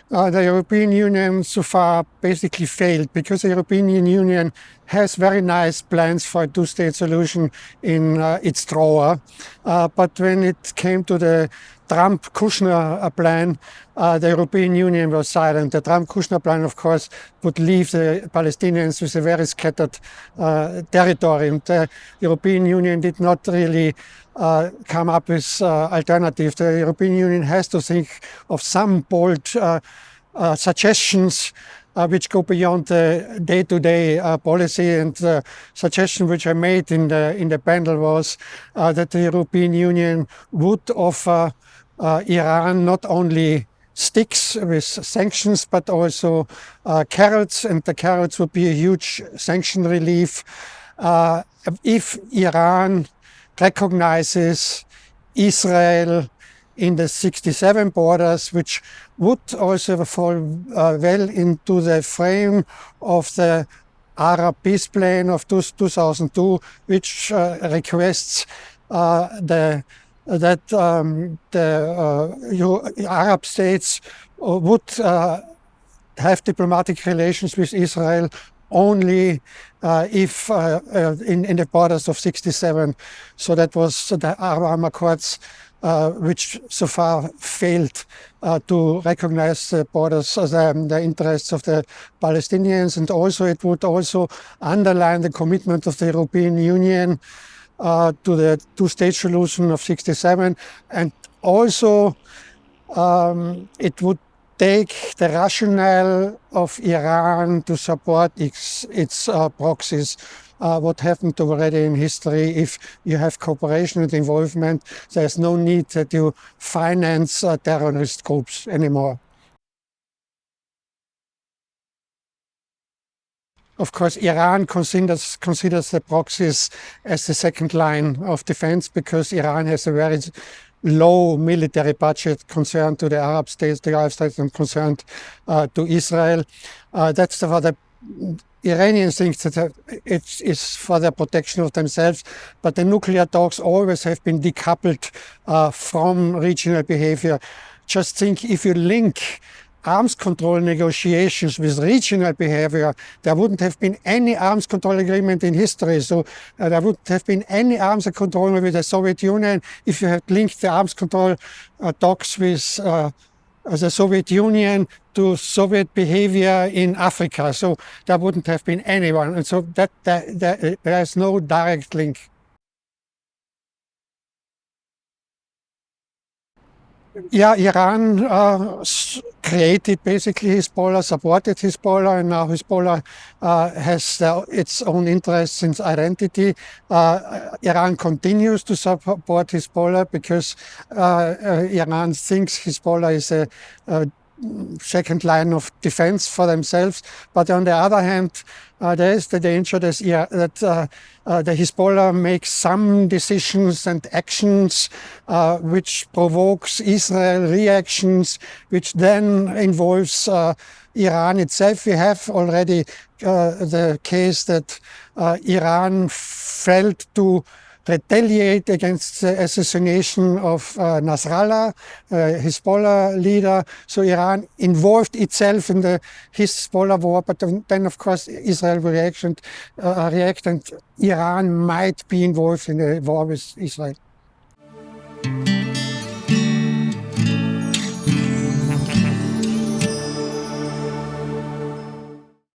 The European Union so far basically failed because the European Union has very nice plans for a two-state solution in its drawer. But when it came to the Trump-Kushner plan, the European Union was silent. The Trump-Kushner plan, of course, would leave the Palestinians with a very scattered territory. And the European Union did not really come up with alternatives. The European Union has to think of some bold suggestions which go beyond the day-to-day policy. And the suggestion which I made in the panel was that the European Union would offer Iran not only sticks with sanctions, but also carrots, and the carrots would be a huge sanction relief if Iran recognizes Israel in the 67 borders, which would also fall well into the frame of the Arab Peace Plan of 2002, which requests that the Arab states would have diplomatic relations with Israel only if in the borders of 67. So that was the Abraham Accords, which so far failed to recognize the borders, the interests of the Palestinians, and also it would also underline the commitment of the European Union to the two-state solution of 67, and also it would take the rationale of Iran to support its proxies. What happened already in history. If you have cooperation and involvement, there's no need that you finance terrorist groups anymore. Of course, Iran considers the proxies as the second line of defense because Iran has a very low military budget concerned to the Arab states, and concerned to Israel. That's for the Iranians think that it is for the protection of themselves, but the nuclear talks always have been decoupled from regional behavior. Just think, if you link arms control negotiations with regional behavior, there wouldn't have been any arms control agreement in history. So there wouldn't have been any arms control with the Soviet Union if you had linked the arms control talks with the Soviet Union to Soviet behavior in Africa. So there wouldn't have been anyone. And so there is no direct link. Yeah, Iran created basically Hezbollah, supported Hezbollah, and now Hezbollah has its own interests and identity. Iran continues to support Hezbollah because Iran thinks Hezbollah is a second line of defense for themselves. But on the other hand, there is the danger that the Hezbollah makes some decisions and actions which provokes Israel reactions, which then involves Iran itself. We have already the case that Iran failed to retaliate against the assassination of Nasrallah, Hezbollah leader. So Iran involved itself in the Hezbollah war, but then of course Israel will react, and Iran might be involved in the war with Israel.